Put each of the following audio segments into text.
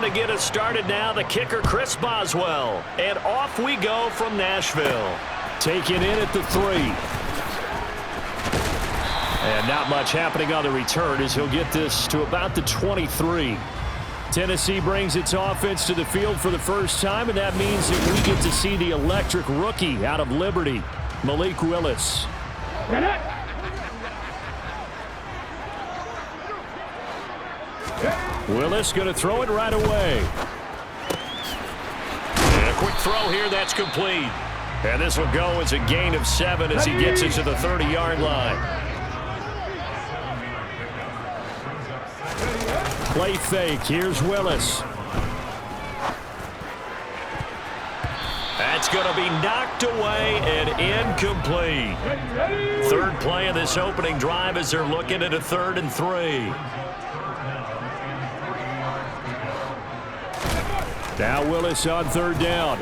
to get us started now, the kicker, Chris Boswell. And off we go from Nashville. Taken in at the 3. And not much happening on the return as he'll get this to about the 23. Tennessee brings its offense to the field for the first time, and that means that we get to see the electric rookie out of Liberty, Malik Willis. Willis going to throw it right away. And a quick throw here, that's complete. And this will go as a gain of 7 as he gets it to the 30-yard line. Play fake. Here's Willis. That's going to be knocked away and incomplete. Third play of this opening drive as they're looking at a 3rd and 3. Now Willis on 3rd down.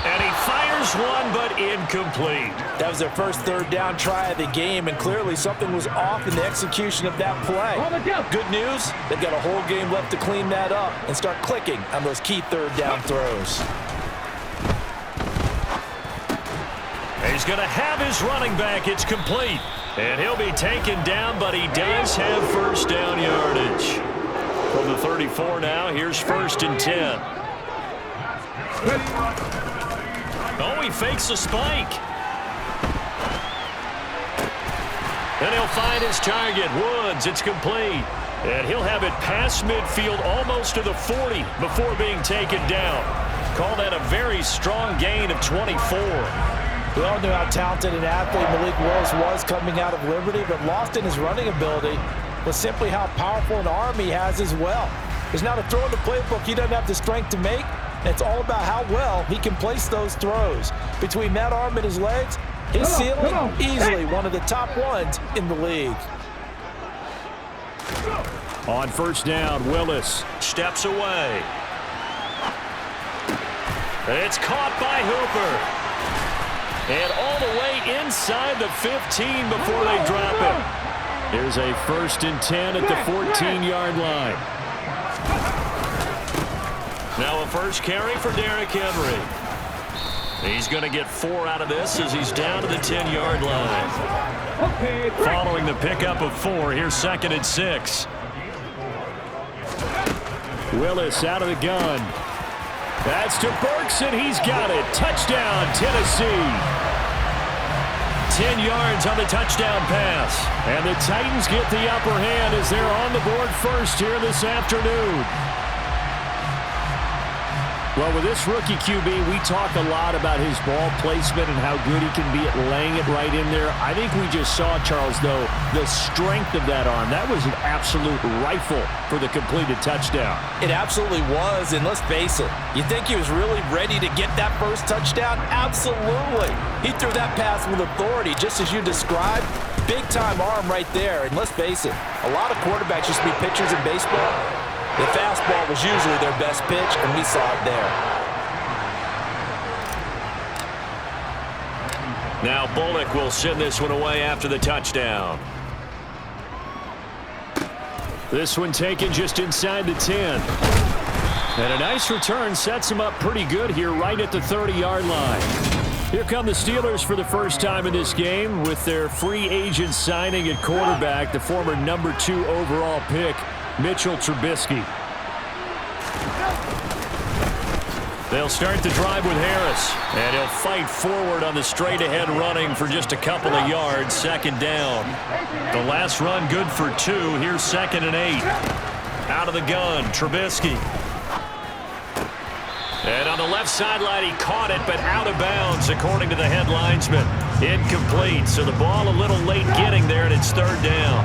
And he fires one, but incomplete. That was their first 3rd down try of the game, and clearly something was off in the execution of that play. Good news, they've got a whole game left to clean that up and start clicking on those key 3rd down throws. He's going to have his running back. It's complete. And he'll be taken down, but he does have first down yardage. From the 34 now, here's 1st and 10. Oh, he fakes a spike. And he'll find his target, Woods. It's complete. And he'll have it past midfield almost to the 40 before being taken down. Call that a very strong gain of 24. We all knew how talented an athlete Malik Willis was coming out of Liberty, but lost in his running ability was simply how powerful an arm he has as well. There's not a throw in the playbook he doesn't have the strength to make. It's all about how well he can place those throws. Between that arm and his legs, his ceiling, easily one of the top ones in the league. On 1st down, Willis steps away. It's caught by Hooper. And all the way inside the 15 before they drop it. Here's a 1st and 10 at the 14-yard line. Now a first carry for Derrick Henry. He's going to get 4 out of this as he's down to the 10-yard line. Following the pickup of 4, here's 2nd and 6. Willis out of the gun. That's to Burks, and he's got it. Touchdown, Tennessee. 10 yards on the touchdown pass. And the Titans get the upper hand as they're on the board first here this afternoon. Well, with this rookie QB, we talk a lot about his ball placement and how good he can be at laying it right in there. I think we just saw, Charles, though, the strength of that arm. That was an absolute rifle for the completed touchdown. It absolutely was, and let's face it, you think he was really ready to get that first touchdown? Absolutely. He threw that pass with authority, just as you described. Big-time arm right there, and let's face it, a lot of quarterbacks used to be pitchers in baseball. The fastball was usually their best pitch, and we saw it there. Now Bullock will send this one away after the touchdown. This one taken just inside the 10. And a nice return sets him up pretty good here right at the 30-yard line. Here come the Steelers for the first time in this game with their free agent signing at quarterback, the former number 2 overall pick, Mitchell Trubisky. They'll start the drive with Harris, and he'll fight forward on the straight-ahead running for just a couple of yards, 2nd down. The last run good for 2. Here's 2nd and 8. Out of the gun, Trubisky. And on the left sideline, he caught it, but out of bounds, according to the head linesman. Incomplete, so the ball a little late getting there, and it's 3rd down.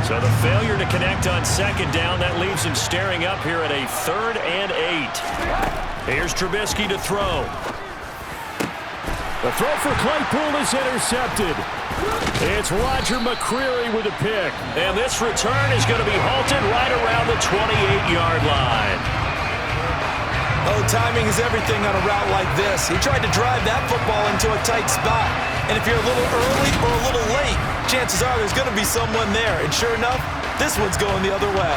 So the failure to connect on 2nd down, that leaves him staring up here at a 3rd and 8. Here's Trubisky to throw. The throw for Claypool is intercepted. It's Roger McCreary with a pick. And this return is going to be halted right around the 28-yard line. Oh, timing is everything on a route like this. He tried to drive that football into a tight spot. And if you're a little early or a little late, chances are there's going to be someone there. And sure enough, this one's going the other way.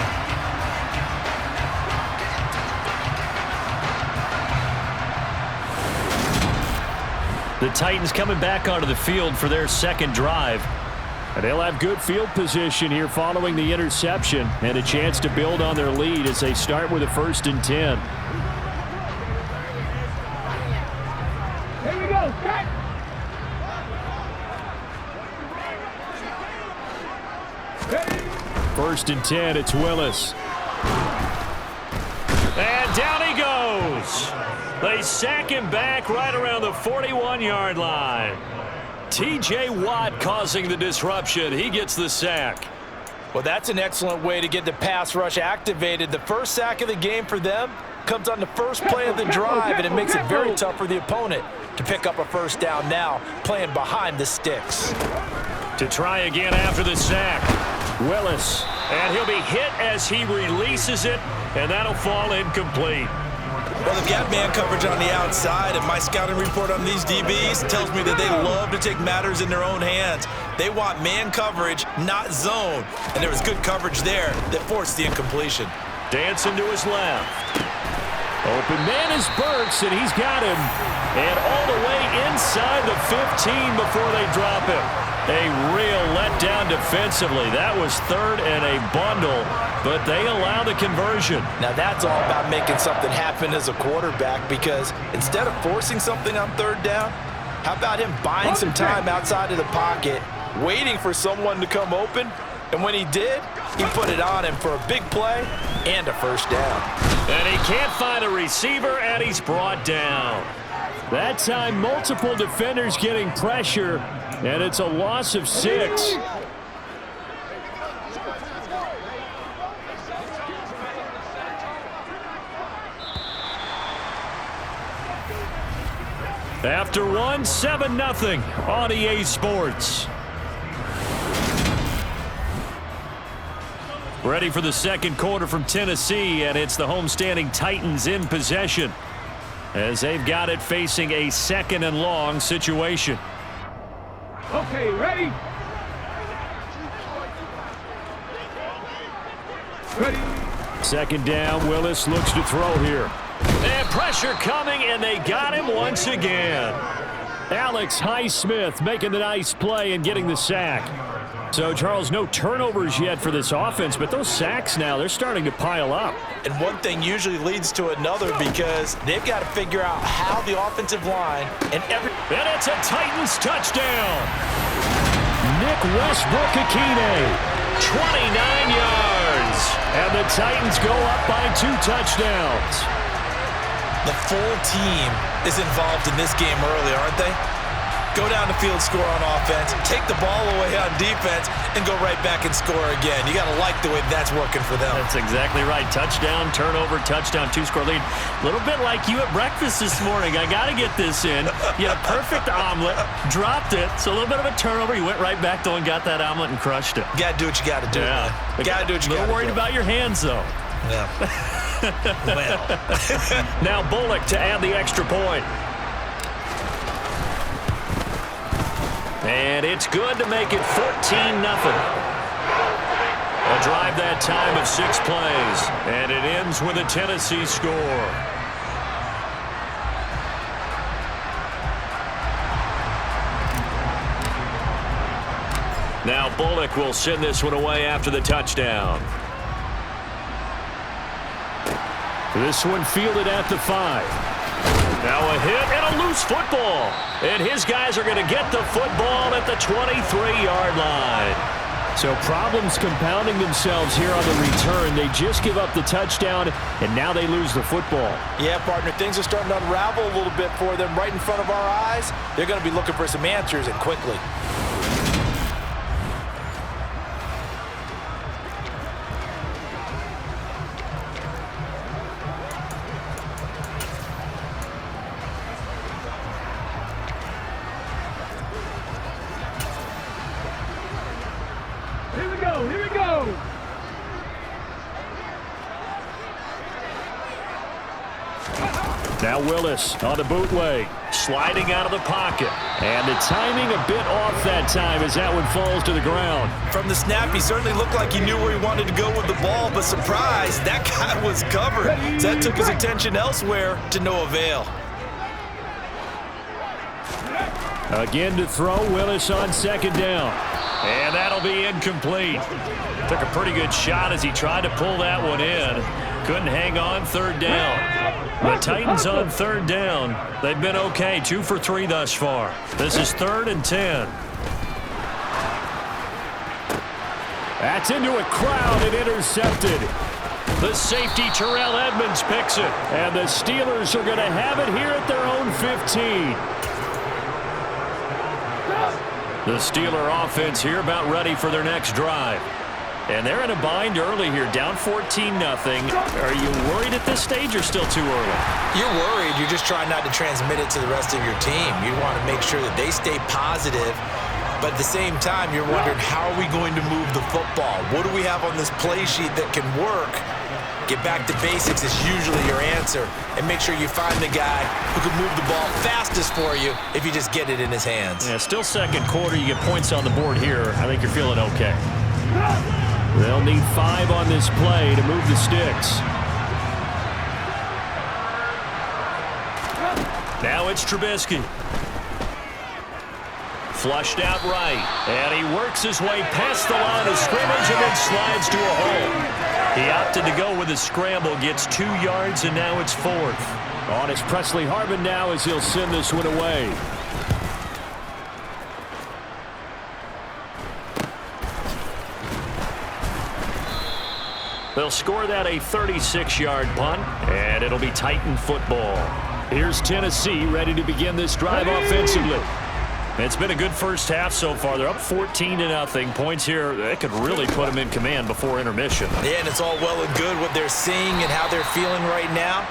The Titans coming back onto the field for their second drive. And they'll have good field position here following the interception and a chance to build on their lead as they start with a 1st and 10. Here we go. Cut. First and 10, it's Willis. And down he goes. They sack him back right around the 41-yard line. T.J. Watt causing the disruption. He gets the sack. Well, that's an excellent way to get the pass rush activated. The first sack of the game for them comes on the first play of the drive, and it makes it very tough for the opponent to pick up a first down now, playing behind the sticks. To try again after the sack. Willis. And he'll be hit as he releases it, and that'll fall incomplete. Well, they've got man coverage on the outside, and my scouting report on these DBs tells me that they love to take matters in their own hands. They want man coverage, not zone. And there was good coverage there that forced the incompletion. Dancing to his left. Open man is Burks, and he's got him. And all the way inside the 15 before they drop him. A real letdown defensively. That was 3rd and a bundle, but they allow the conversion. Now that's all about making something happen as a quarterback, because instead of forcing something on 3rd down, how about him buying some time outside of the pocket, waiting for someone to come open, and when he did, he put it on him for a big play and a first down. And he can't find a receiver, and he's brought down. That time, multiple defenders getting pressure, and it's a loss of 6. After one, 7-0 on EA Sports. Ready for the second quarter from Tennessee, and it's the homestanding Titans in possession as they've got it facing a 2nd and long situation. Okay, ready? Ready? 2nd down, Willis looks to throw here. And pressure coming, and they got him once again. Alex Highsmith making the nice play and getting the sack. So, Charles, no turnovers yet for this offense, but those sacks now, they're starting to pile up. And one thing usually leads to another, because they've got to figure out how the offensive line and And it's a Titans touchdown. Nick Westbrook-Akine, 29 yards. and the Titans go up by 2 touchdowns. The full team is involved in this game early, aren't they? Go down the field, score on offense, take the ball away on defense, and go right back and score again. You got to like the way that's working for them. That's exactly right. Touchdown, turnover, touchdown, 2-score lead. A little bit like you at breakfast this morning. I got to get this in. You had a perfect omelet, dropped it. So a little bit of a turnover. You went right back though and got that omelet and crushed it. You got to do what you got to do. Yeah. You got to do what you got to do. A little worried about your hands though. Yeah. Well. Now Bullock to add the extra point. And it's good to make it 14-0. A drive that time of 6 plays. And it ends with a Tennessee score. Now Bullock will send this one away after the touchdown. This one fielded at the 5. Now a hit and a loose football. And his guys are going to get the football at the 23-yard line. So problems compounding themselves here on the return. They just give up the touchdown, and now they lose the football. Yeah, partner, things are starting to unravel a little bit for them right in front of our eyes. They're going to be looking for some answers, and quickly. Here we go, here we go. Now Willis on the bootleg. Sliding out of the pocket. And the timing a bit off that time as that one falls to the ground. From the snap, he certainly looked like he knew where he wanted to go with the ball, but surprise, that guy was covered. So that took his attention elsewhere to no avail. Again to throw, Willis on second down. And that'll be incomplete. Took a pretty good shot as he tried to pull that one in. Couldn't hang on, third down. The Titans on third down. They've been okay, 2 for 3 thus far. This is 3rd and 10. That's into a crowd and intercepted. The safety, Terrell Edmonds, picks it. And the Steelers are going to have it here at their own 15. The Steeler offense here about ready for their next drive. And they're in a bind early here, down 14-0. Are you worried at this stage or still too early? You're worried. You're just trying not to transmit it to the rest of your team. You want to make sure that they stay positive. But at the same time, you're wondering, how are we going to move the football? What do we have on this play sheet that can work? Get back to basics is usually your answer. And make sure you find the guy who can move the ball fastest for you if you just get it in his hands. Yeah, still second quarter. You get points on the board here. I think you're feeling okay. They'll need 5 on this play to move the sticks. Now it's Trubisky. Flushed out right. And he works his way past the line of scrimmage and then slides to a hole. He opted to go with a scramble, gets 2 yards, and now it's 4th. On is Presley Harvin now as he'll send this one away. They'll score that a 36-yard punt, and it'll be Titan football. Here's Tennessee ready to begin this drive offensively. It's been a good first half so far. They're up 14-0. Points here, they could really put them in command before intermission. Yeah, and it's all well and good what they're seeing and how they're feeling right now.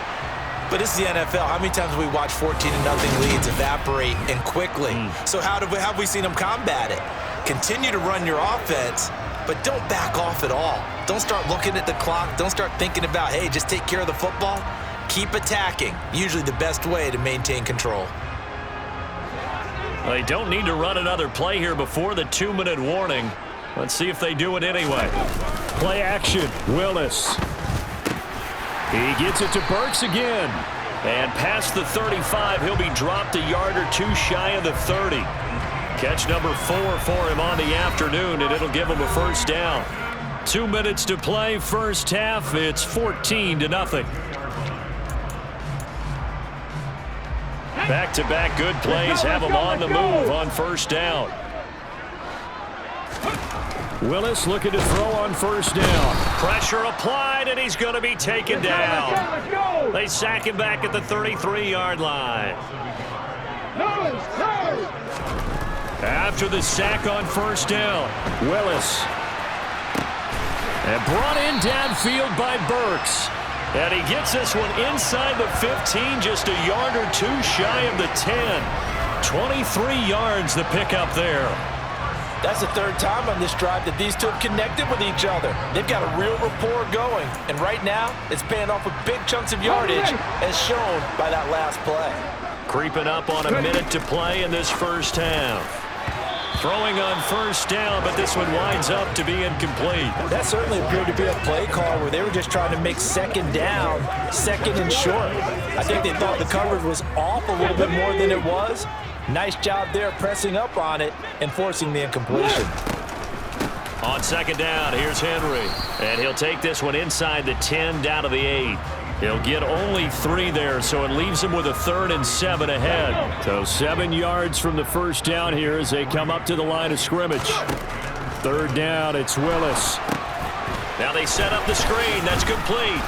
But it's the NFL. How many times have we watched 14-0 leads evaporate and quickly? So have we seen them combat it? Continue to run your offense, but don't back off at all. Don't start looking at the clock. Don't start thinking about, hey, just take care of the football. Keep attacking. Usually the best way to maintain control. They don't need to run another play here before the 2-minute warning. Let's see if they do it anyway. Play action. Willis. He gets it to Burks again. And past the 35, he'll be dropped a yard or 2 shy of the 30. Catch number 4 for him on the afternoon, and it'll give him a first down. 2 minutes to play, first half. It's 14-0. Back-to-back good plays have him on the move on first down. Willis looking to throw on first down. Pressure applied, and he's going to be taken down. They sack him back at the 33-yard line. After the sack on first down, Willis. And brought in downfield by Burks. And he gets this one inside the 15, just a yard or 2 shy of the 10. 23 yards the pickup there. That's the 3rd time on this drive that these two have connected with each other. They've got a real rapport going. And right now, it's paying off with big chunks of yardage, as shown by that last play. Creeping up on a minute to play in this first half. Throwing on first down, but this one winds up to be incomplete. That certainly appeared to be a play call where they were just trying to make second down, second and short. I think they thought the coverage was off a little bit more than it was. Nice job there pressing up on it and forcing the incompletion. On second down, here's Henry. And he'll take this one inside the 10 down to the 8. He'll get only 3 there, so it leaves him with a 3rd and 7 ahead. So 7 yards from the first down here as they come up to the line of scrimmage. 3rd down, it's Willis. Now they set up the screen. That's complete.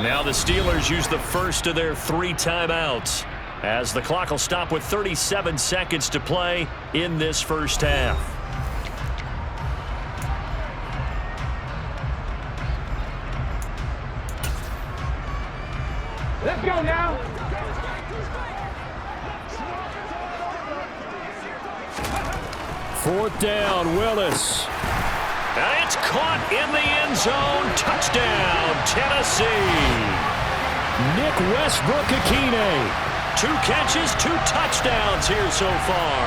Now the Steelers use the first of their 3 timeouts, as the clock will stop with 37 seconds to play in this first half. Let's go now. 4th down, Willis. And it's caught in the end zone. Touchdown, Tennessee. Nick Westbrook-Akine. 2 catches, 2 touchdowns here so far.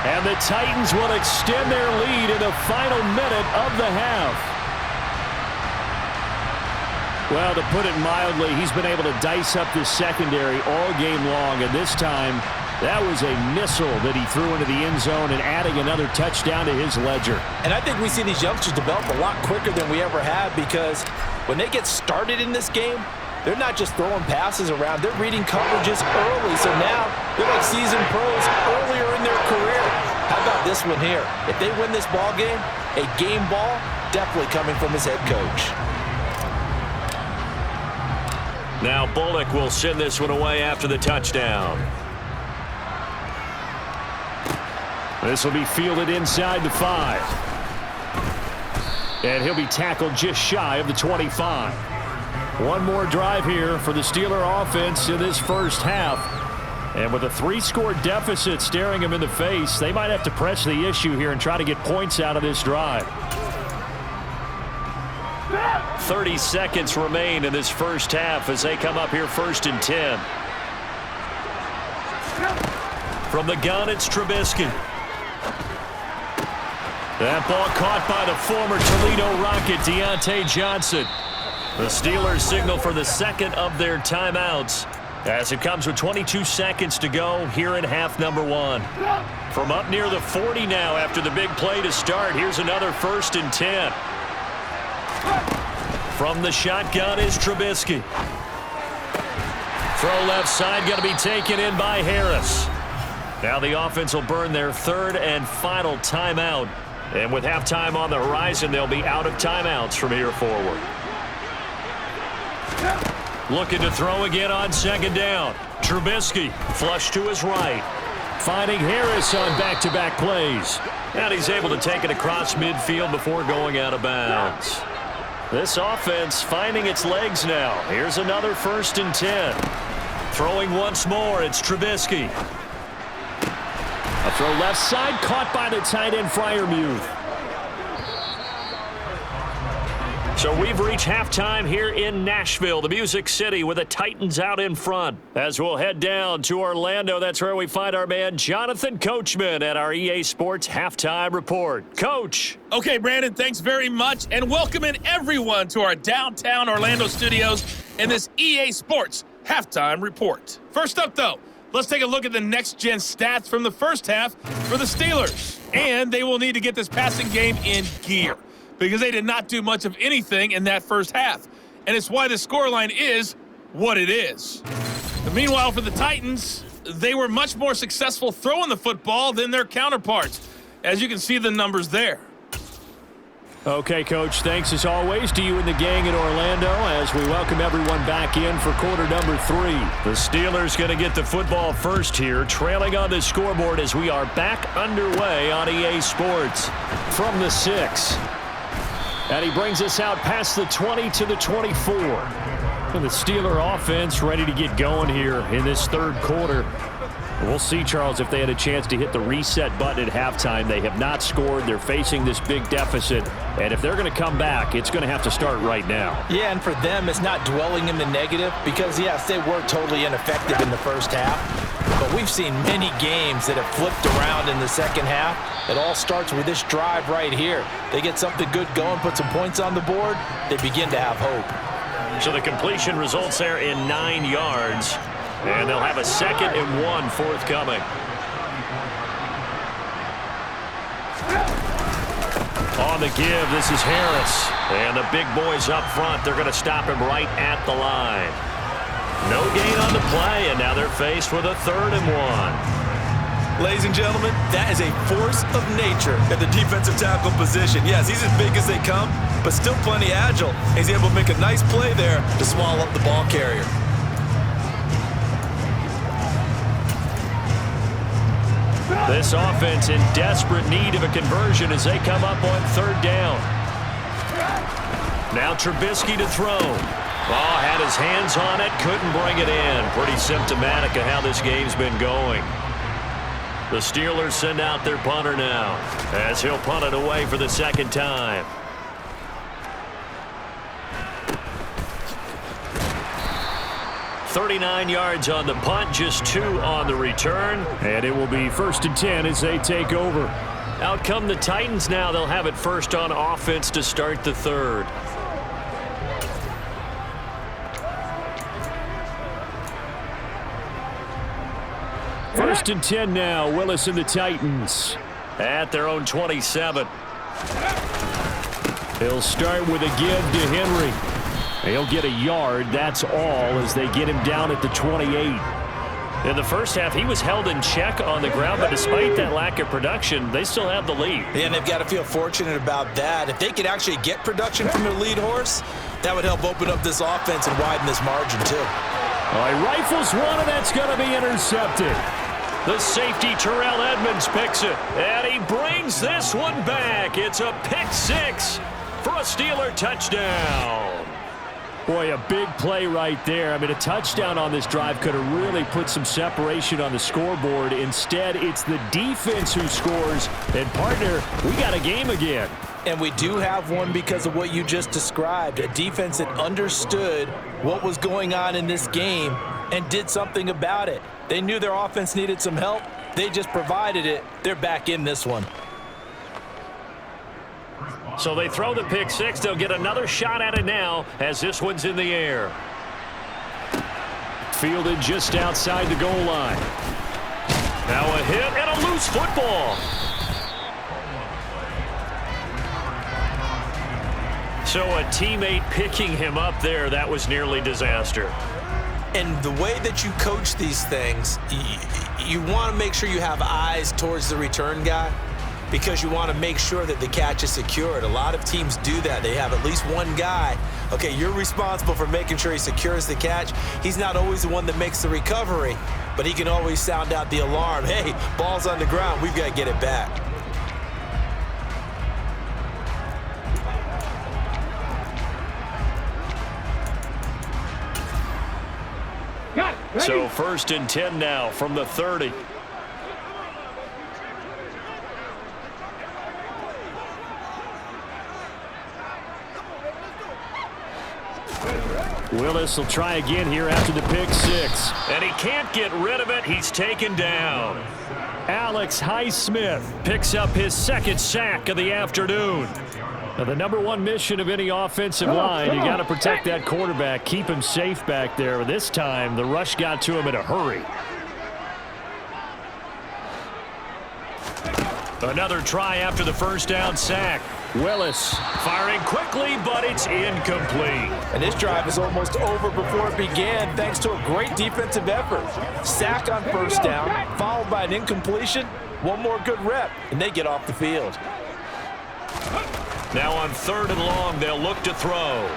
And the Titans will extend their lead in the final minute of the half. Well, to put it mildly, he's been able to dice up this secondary all game long, and this time that was a missile that he threw into the end zone and adding another touchdown to his ledger. And I think we see these youngsters develop a lot quicker than we ever have, because when they get started in this game, they're not just throwing passes around. They're reading coverages early, so now they're like seasoned pros earlier in their career. How about this one here? If they win this ball game, a game ball definitely coming from his head coach. Now Bullock will send this one away after the touchdown. This will be fielded inside the 5. And he'll be tackled just shy of the 25. One more drive here for the Steeler offense in this first half. And with a 3-score deficit staring him in the face, they might have to press the issue here and try to get points out of this drive. 30 seconds remain in this first half as they come up here 1st and 10. From the gun, it's Trubisky. That ball caught by the former Toledo Rocket, Deontay Johnson. The Steelers signal for the second of their timeouts as it comes with 22 seconds to go here in half number 1. From up near the 40 now after the big play to start, here's another 1st and 10. From the shotgun is Trubisky. Throw left side, going to be taken in by Harris. Now the offense will burn their 3rd and final timeout. And with halftime on the horizon, they'll be out of timeouts from here forward. Looking to throw again on 2nd down. Trubisky flush to his right. Finding Harris on back-to-back plays. And he's able to take it across midfield before going out of bounds. This offense finding its legs now. Here's another 1st and 10. Throwing once more, it's Trubisky. A throw left side, caught by the tight end Freiermuth. So we've reached halftime here in Nashville, the Music City, with the Titans out in front. As we'll head down to Orlando, that's where we find our man Jonathan Coachman at our EA Sports Halftime Report. Coach. Okay, Brandon, thanks very much, and welcome in everyone to our downtown Orlando studios in this EA Sports Halftime Report. First up, though, let's take a look at the next-gen stats from the first half for the Steelers. And they will need to get this passing game in gear, because they did not do much of anything in that first half. And it's why the scoreline is what it is. Meanwhile, for the Titans, they were much more successful throwing the football than their counterparts, as you can see the numbers there. Okay, Coach, thanks as always to you and the gang in Orlando as we welcome everyone back in for quarter number 3. The Steelers going to get the football first here, trailing on the scoreboard as we are back underway on EA Sports. From the 6. And he brings us out past the 20 to the 24. And the Steeler offense ready to get going here in this 3rd quarter. We'll see, Charles, if they had a chance to hit the reset button at halftime. They have not scored. They're facing this big deficit. And if they're going to come back, it's going to have to start right now. Yeah, and for them, it's not dwelling in the negative because, yes, they were totally ineffective in the first half. But we've seen many games that have flipped around in the second half. It all starts with this drive right here. They get something good going, put some points on the board, they begin to have hope. So the completion results there in 9 yards. And they'll have a 2nd and 1 forthcoming. On the give, this is Harris. And the big boys up front, they're going to stop him right at the line. No gain on the play, and now they're faced with a 3rd and 1. Ladies and gentlemen, that is a force of nature at the defensive tackle position. Yes, he's as big as they come, but still plenty agile. He's able to make a nice play there to swallow up the ball carrier. This offense in desperate need of a conversion as they come up on 3rd down. Now Trubisky to throw. Oh, had his hands on it, couldn't bring it in. Pretty symptomatic of how this game's been going. The Steelers send out their punter now as he'll punt it away for the 2nd time. .39 yards on the punt, just 2 on the return. And it will be 1st and 10 as they take over. Out come the Titans now. They'll have it first on offense to start the 3rd. First and 10 now. Willis and the Titans. At their own 27. He'll start with a give to Henry. He'll get a yard. That's all as they get him down at the 28. In the first half, he was held in check on the ground, but despite that lack of production, they still have the lead. Yeah, and they've got to feel fortunate about that. If they could actually get production from their lead horse, that would help open up this offense and widen this margin too. All right, rifles one, and that's going to be intercepted. The safety, Terrell Edmonds, picks it, and he brings this one back. It's a pick six for a Steeler touchdown. Boy, a big play right there. I mean, a touchdown on this drive could have really put some separation on the scoreboard. Instead, it's the defense who scores. And, partner, we got a game again. And we do have one because of what you just described. A defense that understood what was going on in this game and did something about it. They knew their offense needed some help. They just provided it. They're back in this one. So they throw the pick six. They'll get another shot at it now as this one's in the air. Fielded just outside the goal line. Now a hit and a loose football. So a teammate picking him up there, that was nearly disaster. And the way that you coach these things, you want to make sure you have eyes towards the return guy because you want to make sure that the catch is secured. A lot of teams do that. They have at least one guy. Okay, you're responsible for making sure he secures the catch. He's not always the one that makes the recovery, but he can always sound out the alarm. Hey, ball's on the ground. We've got to get it back. Got it. Ready? So first and 10 now from the 30. Willis will try again here after the pick six. And he can't get rid of it. He's taken down. Alex Highsmith picks up his second sack of the afternoon. Now, the number one mission of any offensive line, you got to protect that quarterback, keep him safe back there. This time, the rush got to him in a hurry. Another try after the first down sack. Willis Firing quickly, but it's incomplete. And this drive is almost over before it began thanks to a great defensive effort. Sack on first down, followed by an incompletion. One more good rep, and they get off the field. Now on third and long, they'll look to throw.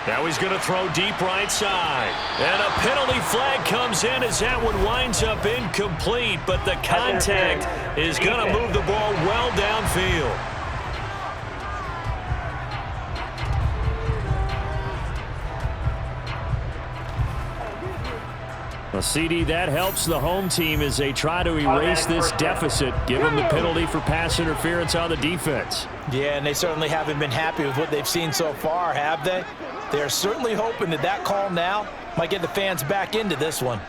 Now he's going to throw deep right side. And a penalty flag comes in as that one winds up incomplete, but the contact is going to move the ball well downfield. Well, CD, that helps the home team as they try to erase this deficit, give them the penalty for pass interference on the defense. Yeah, and they certainly haven't been happy with what they've seen so far, have they? They're certainly hoping that that call now might get the fans back into this one.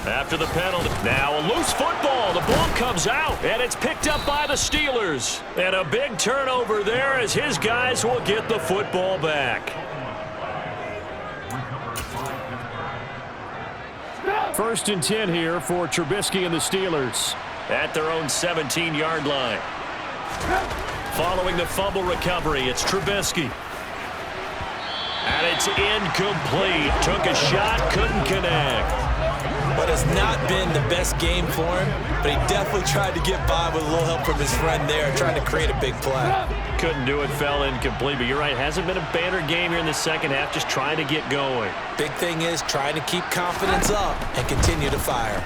After the penalty, now a loose football. The ball comes out, and it's picked up by the Steelers. And a big turnover there as his guys will get the football back. First and 10 here for Trubisky and the Steelers. At their own 17-yard line. Following the fumble recovery, it's Trubisky. And it's incomplete. Took a shot, couldn't connect. But it's not been the best game for him, but he definitely tried to get by with a little help from his friend there, trying to create a big play. Couldn't do it, fell incomplete. But you're right, hasn't been a banner game here in the second half, just trying to get going. Big thing is trying to keep confidence up and continue to fire.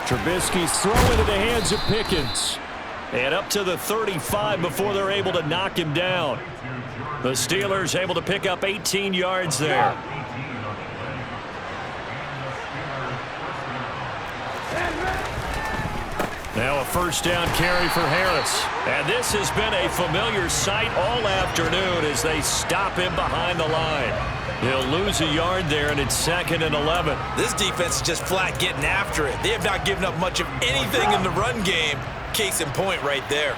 Trubisky's throw into the hands of Pickens. And up to the 35 before they're able to knock him down. The Steelers able to pick up 18 yards there. Now a first down carry for Harris. And this has been a familiar sight all afternoon as they stop him behind the line. He'll lose a yard there, and it's 2nd and 11. This defense is just flat getting after it. They have not given up much of anything in the run game. Case in point right there.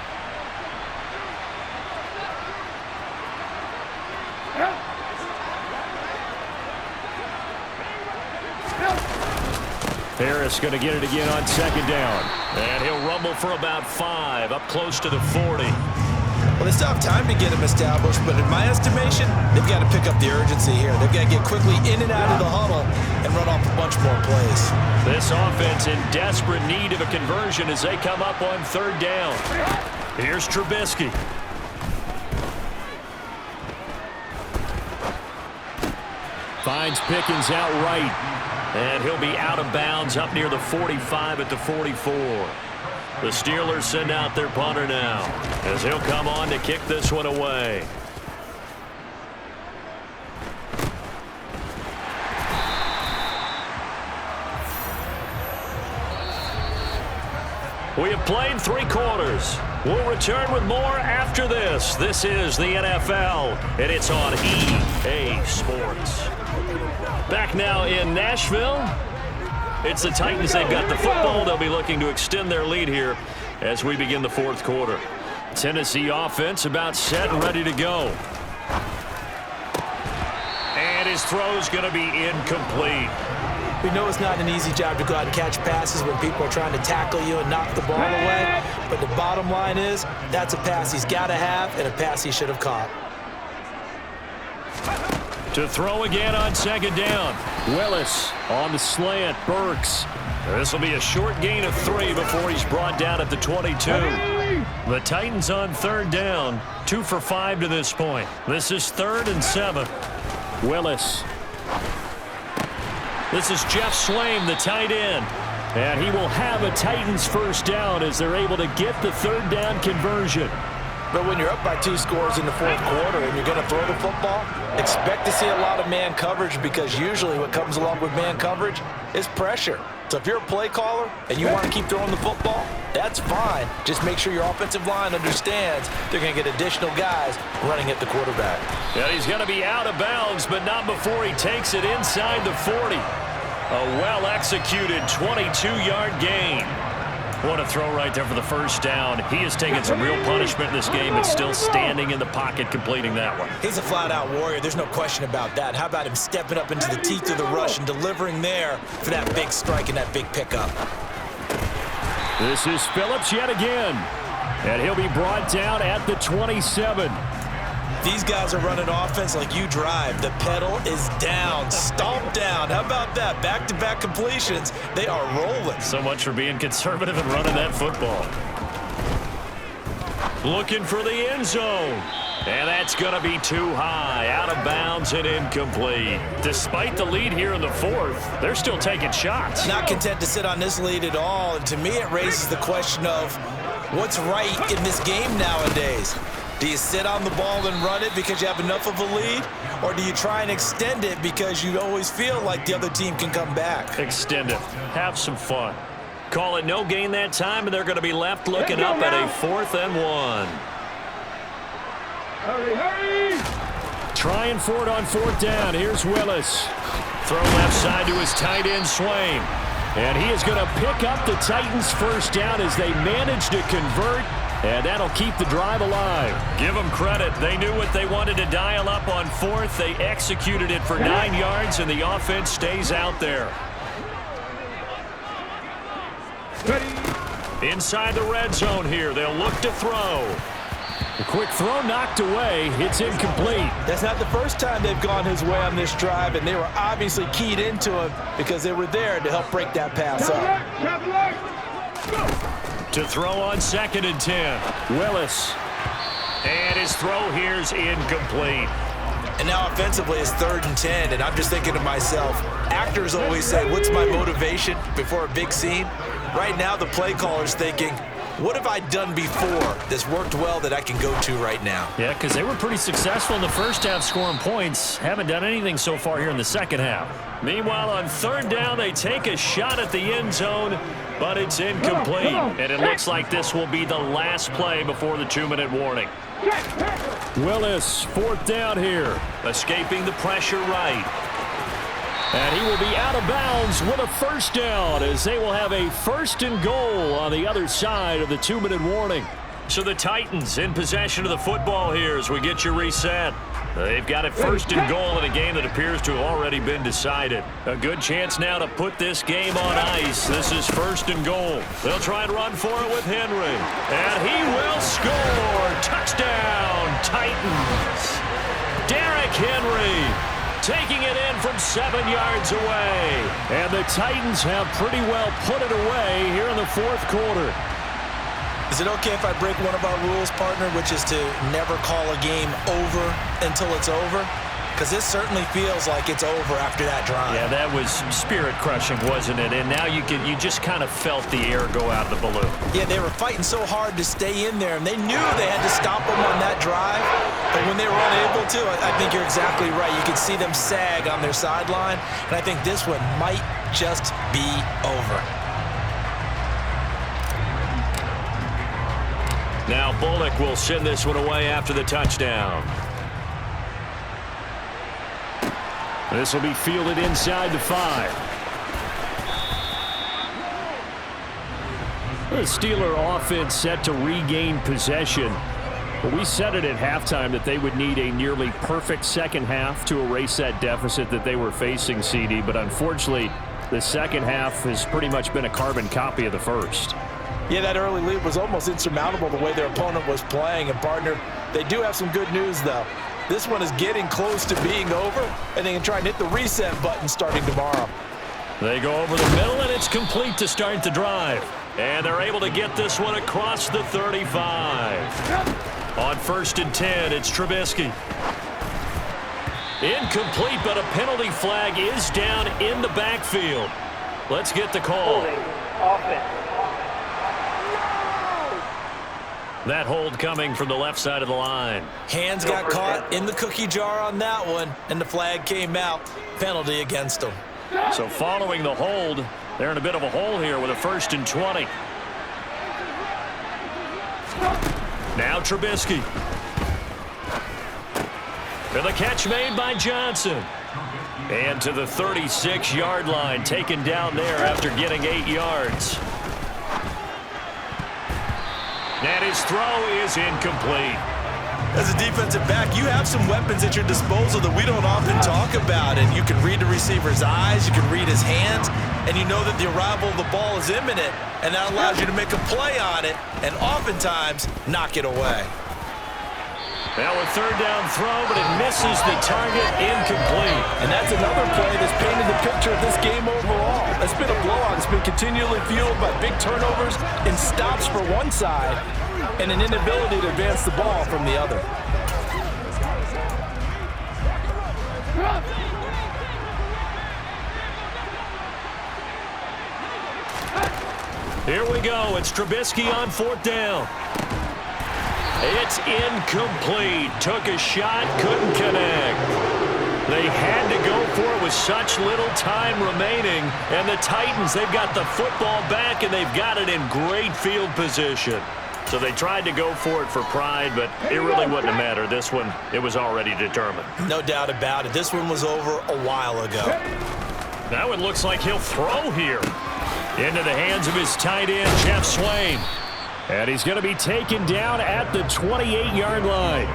Harris going to get it again on second down. And he'll rumble for about 5, up close to the 40. Well, they still have time to get him established, but in my estimation, they've got to pick up the urgency here. They've got to get quickly in and out of the huddle and run off a bunch more plays. This offense in desperate need of a conversion as they come up on third down. Here's Trubisky. Finds Pickens out right. And he'll be out of bounds up near the 45 at the 44. The Steelers send out their punter now as he'll come on to kick this one away. We have played 3 quarters. We'll return with more after this. This is the NFL, and it's on EA Sports. Back now in Nashville. It's the Titans. They've got the football. They'll be looking to extend their lead here as we begin the 4th quarter. Tennessee offense about set and ready to go. And his throw's going to be incomplete. We know it's not an easy job to go out and catch passes when people are trying to tackle you and knock the ball away. But the bottom line is that's a pass he's got to have and a pass he should have caught. To throw again on second down. Willis on the slant. Burks. This will be a short gain of 3 before he's brought down at the 22. The Titans on third down. 2 for 5 to this point. This is 3rd and 7. Willis. This is Jeff Swaim, the tight end. And he will have a Titans first down as they're able to get the third down conversion. But when you're up by 2 scores in the 4th quarter and you're going to throw the football, expect to see a lot of man coverage because usually what comes along with man coverage is pressure. So if you're a play caller and you want to keep throwing the football, that's fine. Just make sure your offensive line understands they're going to get additional guys running at the quarterback. Yeah, he's going to be out of bounds, but not before he takes it inside the 40. A well-executed 22-yard gain. What a throw right there for the first down. He has taken some real punishment in this game, but still standing in the pocket completing that one. He's a flat-out warrior. There's no question about that. How about him stepping up into the teeth of the rush and delivering there for that big strike and that big pickup? This is Phillips yet again. And he'll be brought down at the 27. These guys are running offense like you drive. The pedal is down, stomped down. How about that? Back-to-back completions. They are rolling. So much for being conservative and running that football. Looking for the end zone. And that's going to be too high. Out of bounds and incomplete. Despite the lead here in the 4th, they're still taking shots. Not content to sit on this lead at all. And to me, it raises the question of what's right in this game nowadays. Do you sit on the ball and run it because you have enough of a lead? Or do you try and extend it because you always feel like the other team can come back? Extend it. Have some fun. Call it no gain that time, and they're going to be left looking up at a 4th and 1. Hurry! Trying for it on 4th down. Here's Willis. Throw left side to his tight end, Swaim. And he is going to pick up the Titans first down as they manage to convert. And that'll keep the drive alive. Give them credit. They knew what they wanted to dial up on 4th. They executed it for 9 yards, and the offense stays out there. Ready. Inside the red zone here. They'll look to throw. A quick throw knocked away. It's incomplete. That's not the first time they've gone his way on this drive, and they were obviously keyed into him because they were there to help break that pass up. Go. To throw on 2nd and 10. Willis. And his throw here's incomplete. And now offensively it's 3rd and 10, and I'm just thinking to myself, actors always say, what's my motivation before a big scene? Right now the play caller's thinking, what have I done before that's worked well that I can go to right now? Yeah, because they were pretty successful in the first half scoring points. Haven't done anything so far here in the second half. Meanwhile, on 3rd down, they take a shot at the end zone, but it's incomplete. And it looks like this will be the last play before the 2-minute warning. Willis, 4th down here. Escaping the pressure right. And he will be out of bounds with a first down as they will have a 1st and goal on the other side of the 2-minute warning. So the Titans in possession of the football here as we get you reset. They've got it first and goal in a game that appears to have already been decided. A good chance now to put this game on ice. This is first and goal. They'll try and run for it with Henry. And he will score. Touchdown, Titans. Derrick Henry taking it in from 7 yards away. And the Titans have pretty well put it away here in the fourth quarter. Is it okay if I break one of our rules, partner, which is to never call a game over until it's over? Because this certainly feels like it's over after that drive. Yeah, that was spirit-crushing, wasn't it? And now you just kind of felt the air go out of the balloon. Yeah, they were fighting so hard to stay in there, and they knew they had to stop them on that drive. But when they were unable to, I think you're exactly right. You could see them sag on their sideline, and I think this one might just be over. Now Bullock will send this one away after the touchdown. This will be fielded inside the 5. The Steeler offense set to regain possession. But we said it at halftime that they would need a nearly perfect second half to erase that deficit that they were facing, CD. But unfortunately, the second half has pretty much been a carbon copy of the first. Yeah, that early lead was almost insurmountable the way their opponent was playing. And, partner, they do have some good news, though. This one is getting close to being over, and they can try and hit the reset button starting tomorrow. They go over the middle, and it's complete to start the drive. And they're able to get this one across the 35. On first and 10, it's Trubisky. Incomplete, but a penalty flag is down in the backfield. Let's get the call. That hold coming from the left side of the line. Hands got caught in the cookie jar on that one, and the flag came out. Penalty against them. So following the hold, they're in a bit of a hole here with a first and 20. Now Trubisky. To the catch made by Johnson. And to the 36-yard line, taken down there after getting 8 yards. And his throw is incomplete. As a defensive back, you have some weapons at your disposal that we don't often talk about. And you can read the receiver's eyes, you can read his hands, and you know that the arrival of the ball is imminent. And that allows you to make a play on it and oftentimes knock it away. Now a third down throw, but it misses the target, incomplete. And that's another play that's painted the picture of this game overall. It's been a blowout. It's been continually fueled by big turnovers and stops for one side and an inability to advance the ball from the other. Here we go. It's Trubisky on fourth down. It's incomplete. Took a shot, couldn't connect. They had to go for it with such little time remaining. And the Titans, they've got the football back, and they've got it in great field position. So they tried to go for it for pride, but it really wouldn't have mattered. This one, it was already determined. No doubt about it. This one was over a while ago. Now it looks like he'll throw here. Into the hands of his tight end, Jeff Swain. And he's going to be taken down at the 28-yard line.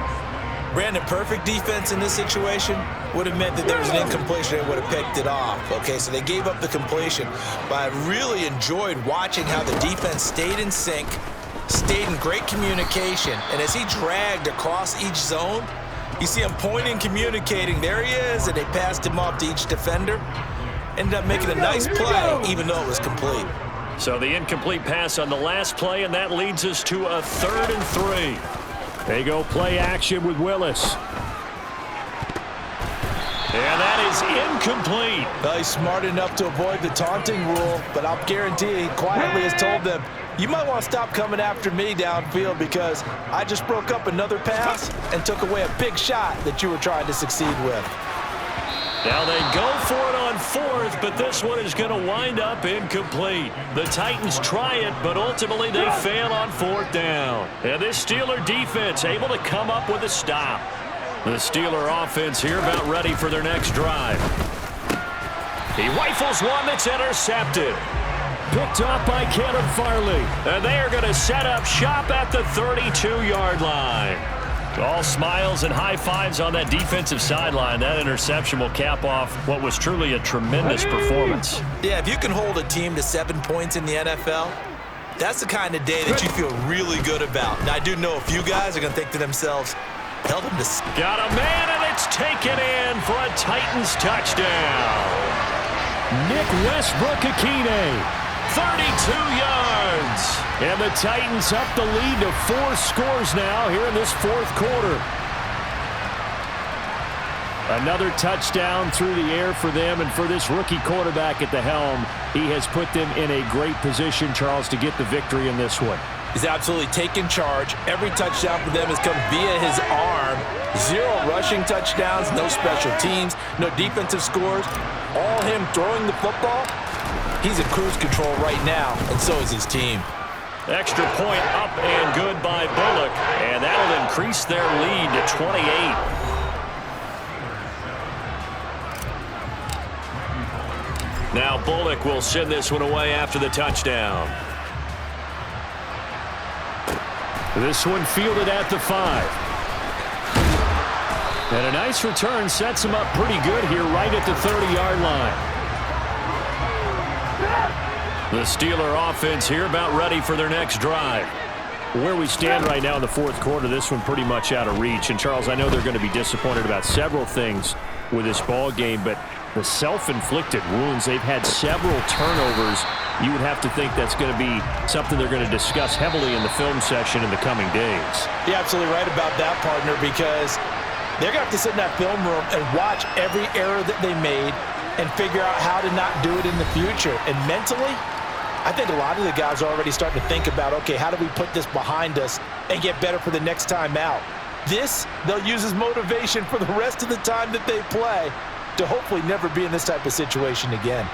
Brandon, perfect defense in this situation would have meant that there was an incompletion and would have picked it off. Okay, so they gave up the completion, but I really enjoyed watching how the defense stayed in sync, stayed in great communication, and as he dragged across each zone, you see him pointing, communicating. There he is, and they passed him off to each defender. Ended up making a nice play, even though it was complete. So the incomplete pass on the last play, and that leads us to a 3rd and 3. They go play action with Willis. And that is incomplete. Well, he's smart enough to avoid the taunting rule, but I'll guarantee he quietly has told them, you might want to stop coming after me downfield because I just broke up another pass and took away a big shot that you were trying to succeed with. Now they go for it on 4th, but this one is going to wind up incomplete. The Titans try it, but ultimately they fail on 4th down. And this Steeler defense able to come up with a stop. The Steeler offense here about ready for their next drive. He rifles one that's intercepted. Picked off by Caleb Farley. And they are going to set up shop at the 32-yard line. All smiles and high fives on that defensive sideline. That interception will cap off what was truly a tremendous performance. Yeah, if you can hold a team to 7 points in the NFL, that's the kind of day that you feel really good about. Now, I do know a few guys are going to think to themselves, held him to... Got a man, and it's taken in for a Titans touchdown. Nick Westbrook-Akine, 32 yards. and the Titans up the lead to 4 scores now here in this fourth quarter. Another touchdown through the air for them, and for this rookie quarterback at the helm, he has put them in a great position, Charles, to get the victory in this one. He's absolutely taken charge. Every touchdown for them has come via his arm. 0 rushing touchdowns, no special teams, no defensive scores. All him throwing the football. He's in cruise control right now, and so is his team. Extra point up and good by Bullock, and that'll increase their lead to 28. Now Bullock will send this one away after the touchdown. This one fielded at the 5. And a nice return sets him up pretty good here right at the 30-yard line. The Steeler offense here about ready for their next drive. Where we stand right now in the fourth quarter, this one pretty much out of reach. And, Charles, I know they're going to be disappointed about several things with this ball game, but the self-inflicted wounds, they've had several turnovers. You would have to think that's going to be something they're going to discuss heavily in the film session in the coming days. You're absolutely right about that, partner, because they're going to have to sit in that film room and watch every error that they made and figure out how to not do it in the future. And mentally, I think a lot of the guys are already starting to think about, okay, how do we put this behind us and get better for the next time out? This, they'll use as motivation for the rest of the time that they play to hopefully never be in this type of situation again.